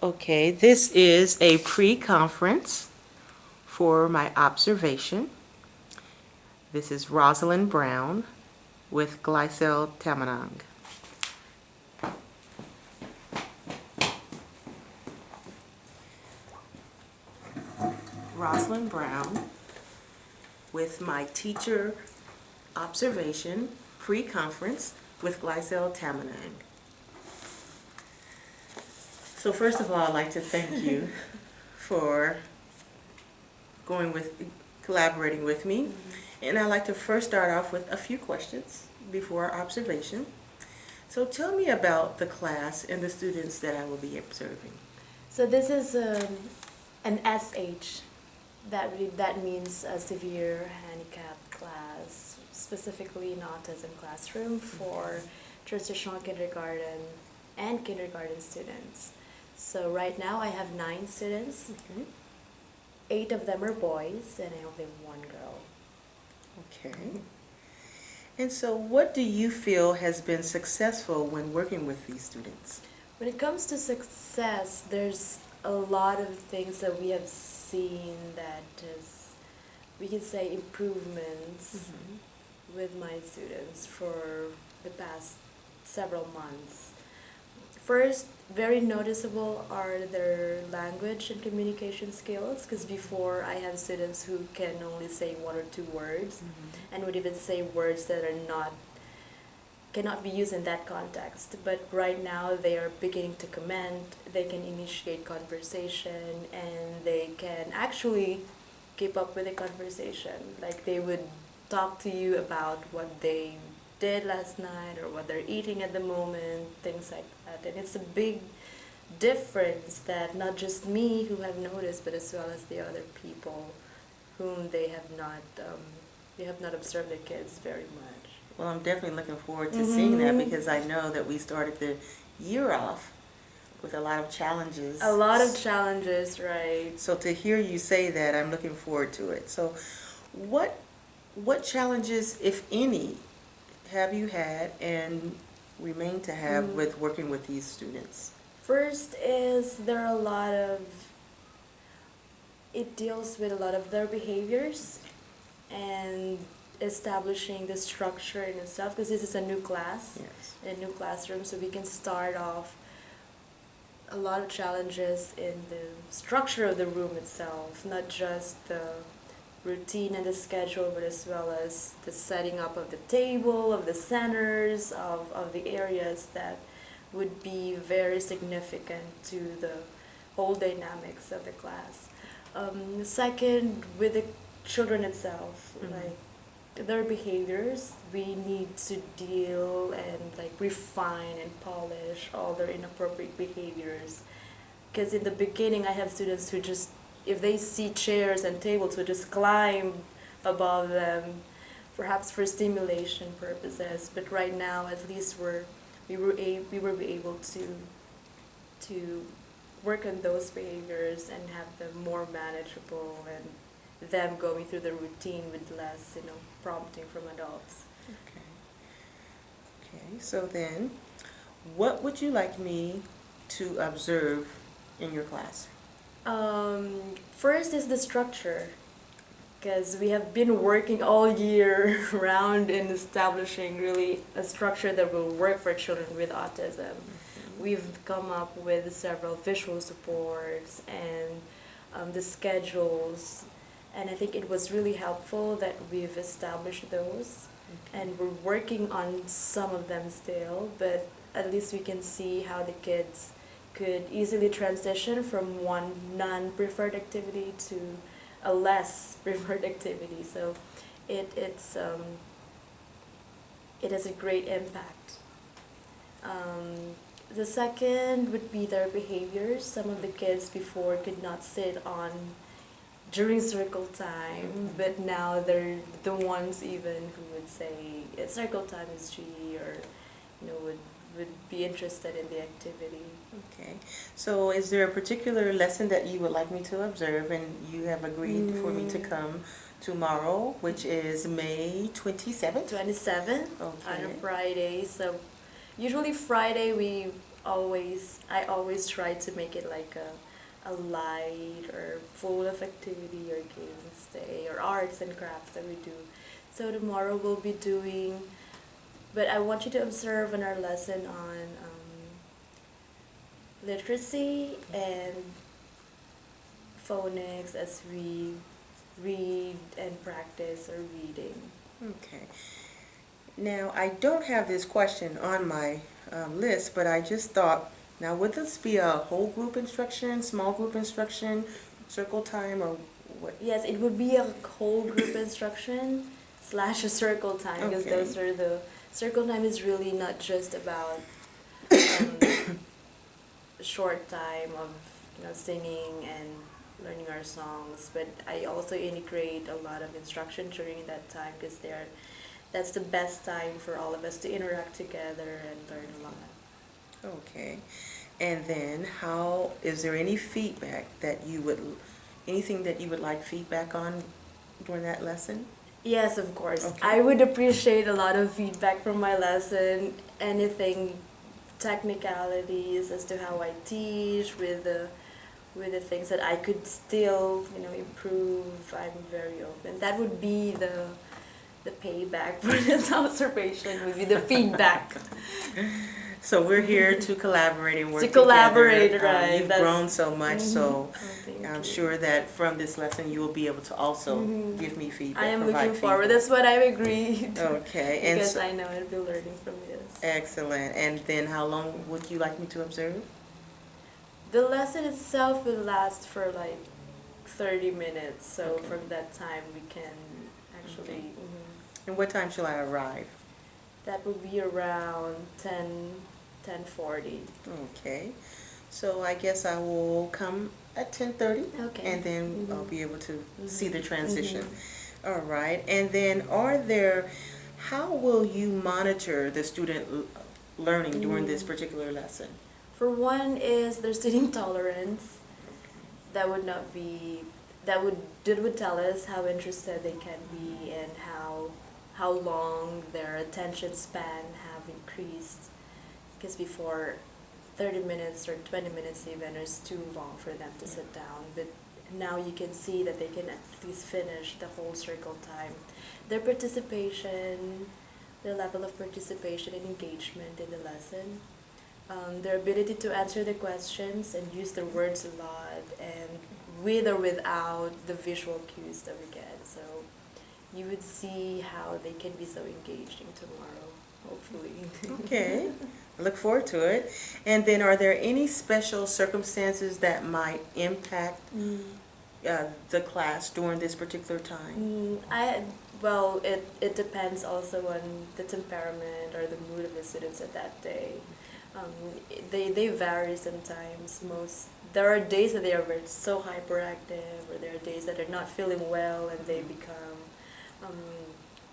Okay, this is a pre-conference for my observation. This is Rosalind Brown with Glycel Tamanang. Rosalind Brown with my teacher observation pre-conference with Glycel Tamanang. So first of all, I'd like to thank you for collaborating with me. And I'd like to first start off with a few questions before our observation. So tell me about the class and the students that I will be observing. So this is an SH. That means a severe handicapped class, specifically in autism classroom for transitional kindergarten and kindergarten students. So right now I have 9 students. Okay. 8 of them are boys and I only have 1 girl. Okay. And so what do you feel has been successful when working with these students? When it comes to success, there's a lot of things that we have seen that is, we can say, improvements with my students for the past several months. First, very noticeable are their language and communication skills, because before I have students who can only say 1 or 2 words and would even say words that cannot be used in that context. But right now they are beginning to comment, they can initiate conversation, and they can actually keep up with the conversation. Like they would talk to you about what they did last night or what they're eating at the moment, things like that. And it's a big difference that not just me who have noticed, but as well as the other people whom they have not observed their kids very much. Well, I'm definitely looking forward to seeing that because I know that we started the year off with a lot of challenges. A lot of challenges, right? So to hear you say that, I'm looking forward to it. So what challenges, if any, have you had and remain to have with working with these students? First is it deals with a lot of their behaviors and establishing the structure in itself, because this is a new class, Yes. a new classroom, so we can start off a lot of challenges in the structure of the room itself, not just the routine and the schedule, but as well as the setting up of the table, of the centers, of the areas that would be very significant to the whole dynamics of the class. Second, with the children itself, like their behaviors, we need to deal and like refine and polish all their inappropriate behaviors. Because in the beginning, I have students who just, if they see chairs and tables, would just climb above them, perhaps for stimulation purposes. But right now, at least we were able to work on those behaviors and have them more manageable and them going through the routine with less, prompting from adults. Okay. Okay, so then, what would you like me to observe in your class? First is the structure, because we have been working all year round in establishing really a structure that will work for children with autism. We've come up with several visual supports and the schedules, and I think it was really helpful that we've established those, and we're working on some of them still, but at least we can see how the kids could easily transition from one non-preferred activity to a less preferred activity. So it has a great impact. The second would be their behaviors. Some of the kids before could not sit on during circle time, but now they're the ones even who would say circle time is G, or would be interested in the activity. Okay, so is there a particular lesson that you would like me to observe, and you have agreed for me to come tomorrow, which is May 27th? 27th on a Okay. Friday. So usually Friday we I always try to make it like a light or full of activity or games day or arts and crafts that we do. So tomorrow we'll be doing, but I want you to observe in our lesson on literacy and phonics as we read and practice our reading. Okay. Now, I don't have this question on my list, but I just thought, now would this be a whole group instruction, small group instruction, circle time, or what? Yes, it would be a whole group instruction slash a circle time, because Okay. those are the circle time is really not just about a short time of singing and learning our songs, but I also integrate a lot of instruction during that time because that's the best time for all of us to interact together and learn a lot. Okay. And then is there any feedback anything that you would like feedback on during that lesson? Yes, of course. Okay. I would appreciate a lot of feedback from my lesson, anything technicalities as to how I teach with the things that I could still, improve. I'm very open. That would be the payback for this observation, would be the feedback. So we're here to collaborate and work To together. collaborate, right. You've That's- grown so much, so Oh, thank I'm you. sure that from this lesson you will be able to also give me feedback. I am provide looking forward. feedback. That's what I've agreed. Okay, and Because so, I know I'll be learning from this. excellent. And then how long would you like me to observe? The lesson itself will last for like 30 minutes, so Okay. from that time we can actually, Okay. And what time shall I arrive? that will be around 10:40. Okay, so I guess I will come at 10:30. Okay. And then I'll be able to see the Mhm. transition. All right, and then how will you monitor the student learning during this particular lesson? For one is their sitting tolerance. That would not be, that would tell us how interested they can be and how long their attention span have increased. Because before 30 minutes or 20 minutes even is too long for them to sit down. But now you can see that they can at least finish the whole circle time. Their participation, their level of participation and engagement in the lesson. Their ability to answer the questions and use the words a lot, and with or without the visual cues that we get. So you would see how they can be so engaging tomorrow, hopefully. Okay, I look forward to it. And then are there any special circumstances that might impact the class during this particular time? Well, it depends also on the temperament or the mood of the students at that day. They vary sometimes. There are days that they are so hyperactive, or there are days that they're not feeling well and they become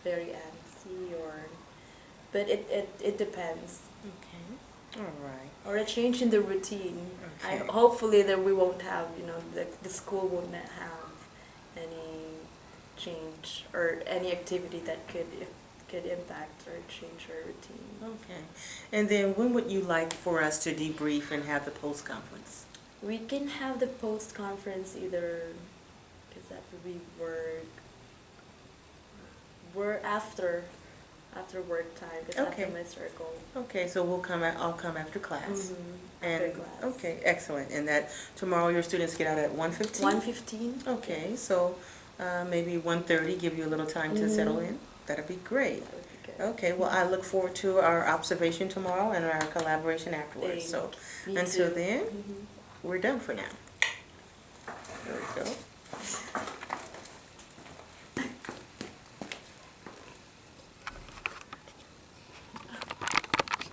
very antsy, but it depends. Okay, all right. Or a change in the routine. Okay. Hopefully that we won't have, the school won't have any change or any activity that could impact or change our routine. Okay, and then when would you like for us to debrief and have the post-conference? We can have the post-conference either, because that would be work after work time, because Okay. after my circle. Okay, so I'll come after class. After And, class. okay, excellent. And that tomorrow your students get out at 1:15? 1:15. Okay, so maybe 1:30, give you a little time to settle in. That'd be great. That would be good. Okay, well, I look forward to our observation tomorrow and our collaboration afterwards. So Me until too. then, Mhm. we're done for now. There we go.